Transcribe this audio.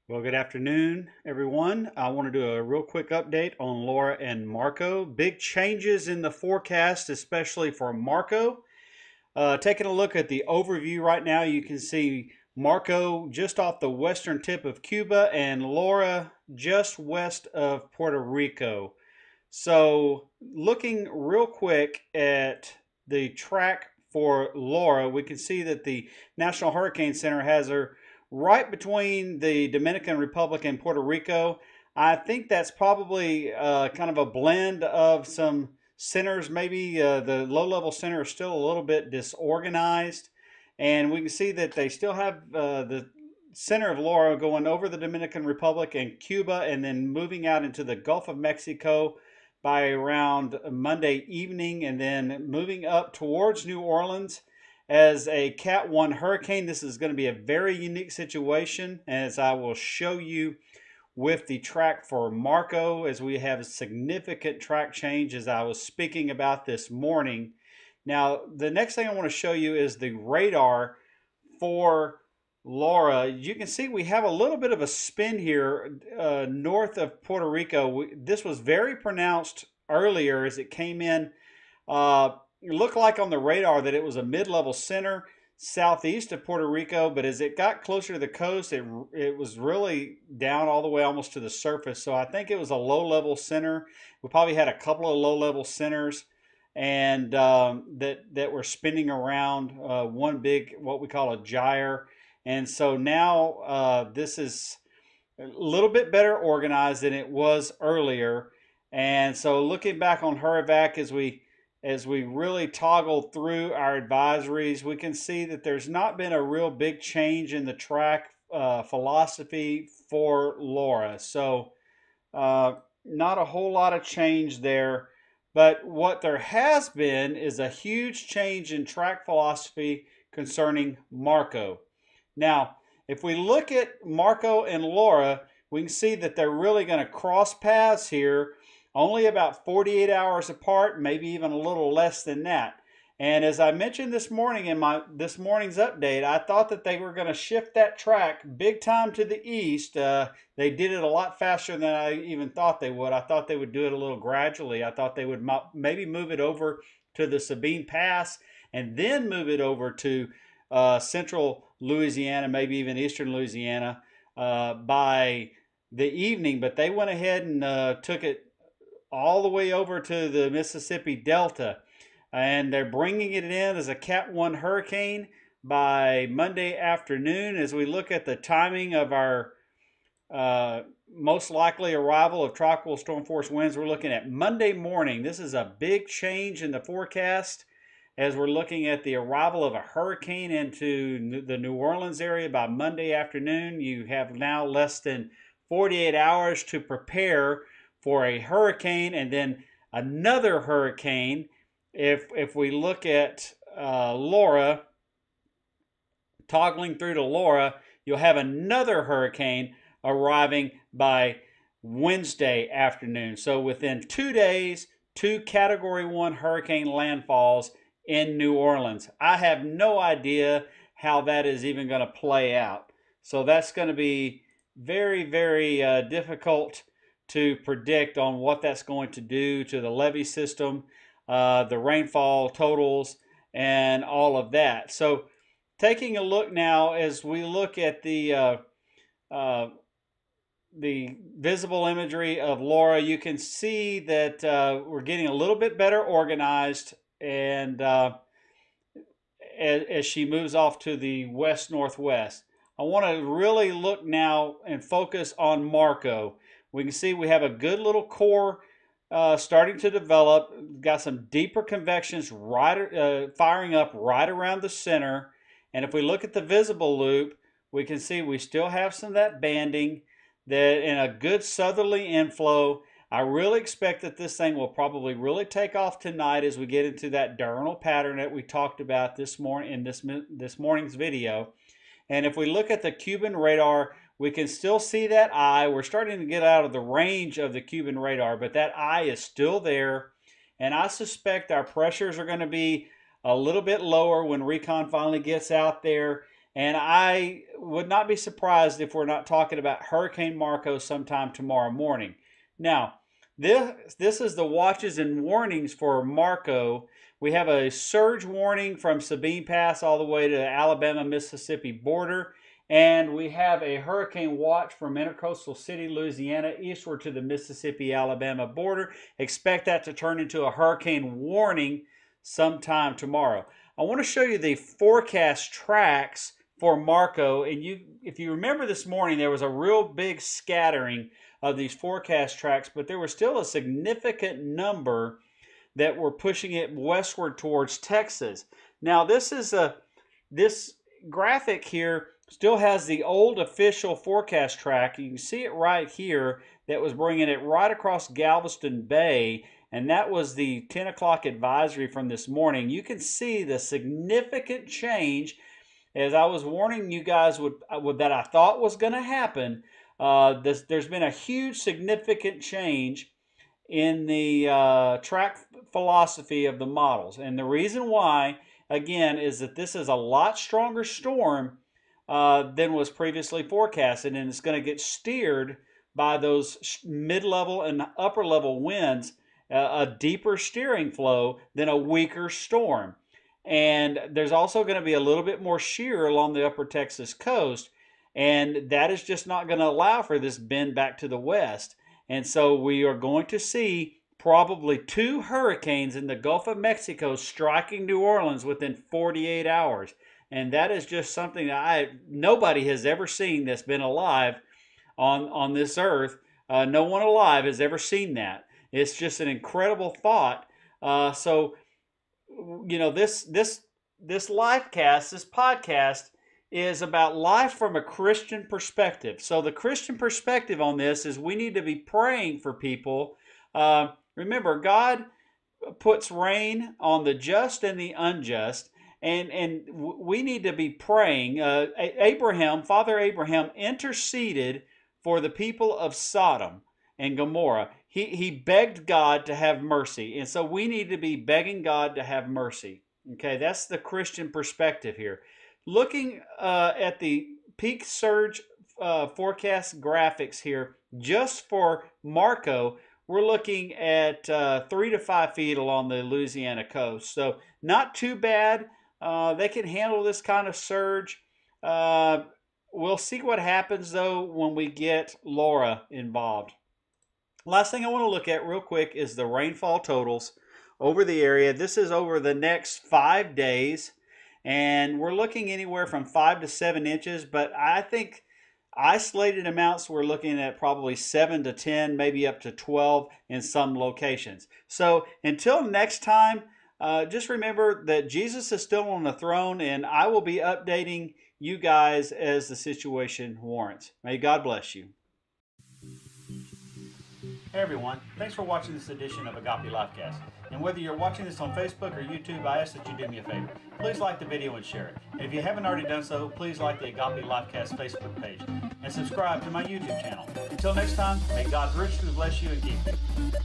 Well, good afternoon, everyone. I want to do a real quick update on Laura and Marco. Big changes in the forecast, especially for Marco. Taking a look at the overview right now, you can see Marco just off the western tip of Cuba and Laura just west of Puerto Rico. So, looking real quick at the track for Laura, we can see that the National Hurricane Center has her right between the Dominican Republic and Puerto Rico. I think that's probably kind of a blend of some centers. Maybe the low level center is still a little bit disorganized. And we can see that they still have the center of Laura going over the Dominican Republic and Cuba and then moving out into the Gulf of Mexico by around Monday evening and then moving up towards New Orleans as a Cat 1 hurricane. This is going to be a very unique situation, as I will show you with the track for Marco, as we have a significant track change as I was speaking about this morning. Now, the next thing I want to show you is the radar for Laura. You can see we have a little bit of a spin here north of Puerto Rico. This was very pronounced earlier as it came in. It looked like on the radar that it was a mid-level center southeast of Puerto Rico, but as it got closer to the coast, it was really down all the way almost to the surface. So I think it was a low-level center. We probably had a couple of low-level centers and that were spinning around one big, what we call a gyre. And so now this is a little bit better organized than it was earlier. And so looking back on HurrEvac as we really toggle through our advisories, we can see that there's not been a real big change in the track philosophy for Laura. So not a whole lot of change there. But what there has been is a huge change in track philosophy concerning Marco. Now, if we look at Marco and Laura, we can see that they're really going to cross paths here only about 48 hours apart, maybe even a little less than that. And as I mentioned this morning in this morning's update, I thought that they were going to shift that track big time to the east. They did it a lot faster than I even thought they would. I thought they would do it a little gradually. I thought they would maybe move it over to the Sabine Pass and then move it over to central Louisiana, maybe even eastern Louisiana by the evening. But they went ahead and took it all the way over to the Mississippi Delta. And they're bringing it in as a Cat 1 hurricane by Monday afternoon. As we look at the timing of our most likely arrival of tropical storm force winds, we're looking at Monday morning. This is a big change in the forecast as we're looking at the arrival of a hurricane into the New Orleans area by Monday afternoon. You have now less than 48 hours to prepare for a hurricane and then another hurricane. If we look at Laura, toggling through to Laura, you'll have another hurricane arriving by Wednesday afternoon. So within 2 days, two Category 1 hurricane landfalls in New Orleans. I have no idea how that is even going to play out. So that's going to be very, very difficult to predict on what that's going to do to the levee system, the rainfall totals, and all of that. So taking a look now as we look at the visible imagery of Laura, you can see that we're getting a little bit better organized and as she moves off to the west-northwest. I want to really look now and focus on Marco. We can see we have a good little core starting to develop. Got some deeper convections firing up right around the center. And if we look at the visible loop, we can see we still have some of that banding that in a good southerly inflow. I really expect that this thing will probably really take off tonight as we get into that diurnal pattern that we talked about this morning in this morning's video. And if we look at the Cuban radar, we can still see that eye. We're starting to get out of the range of the Cuban radar, but that eye is still there. And I suspect our pressures are going to be a little bit lower when recon finally gets out there. And I would not be surprised if we're not talking about Hurricane Marco sometime tomorrow morning. Now, this is the watches and warnings for Marco. We have a surge warning from Sabine Pass all the way to the Alabama-Mississippi border. And we have a hurricane watch from Intercoastal City, Louisiana, eastward to the Mississippi-Alabama border. Expect that to turn into a hurricane warning sometime tomorrow. I want to show you the forecast tracks for Marco. And if you remember this morning, there was a real big scattering of these forecast tracks, but there was still a significant number that were pushing it westward towards Texas. Now, this graphic here still has the old official forecast track. You can see it right here that was bringing it right across Galveston Bay, and that was the 10 o'clock advisory from this morning. You can see the significant change, as I was warning you guys that I thought was going to happen. There's been a huge significant change in the track philosophy of the models. And the reason why, again, is that this is a lot stronger storm than was previously forecasted, and it's going to get steered by those mid-level and upper-level winds, a deeper steering flow than a weaker storm. And there's also going to be a little bit more shear along the upper Texas coast, and that is just not going to allow for this bend back to the west. And so we are going to see probably 2 hurricanes in the Gulf of Mexico striking New Orleans within 48 hours. And that is just something that nobody has ever seen that's been alive on this earth. No one alive has ever seen that. It's just an incredible thought. So, you know, this live cast, this podcast, is about life from a Christian perspective. So the Christian perspective on this is we need to be praying for people. Remember, God puts rain on the just and the unjust, and we need to be praying. Father Abraham interceded for the people of Sodom and Gomorrah. He begged God to have mercy, and so we need to be begging God to have mercy. Okay, that's the Christian perspective here. Looking at the peak surge forecast graphics here, just for Marco, we're looking at 3 to 5 feet along the Louisiana coast. So not too bad. They can handle this kind of surge. We'll see what happens, though, when we get Laura involved. Last thing I want to look at real quick is the rainfall totals over the area. This is over the next 5 days. And we're looking anywhere from 5 to 7 inches, but I think isolated amounts, we're looking at probably 7 to 10, maybe up to 12 in some locations. So until next time, just remember that Jesus is still on the throne, and I will be updating you guys as the situation warrants. May God bless you. Hey everyone, thanks for watching this edition of Agape Livecast. And whether you're watching this on Facebook or YouTube, I ask that you do me a favor. Please like the video and share it. And if you haven't already done so, please like the Agape Livecast Facebook page and subscribe to my YouTube channel. Until next time, may God richly bless you and keep you.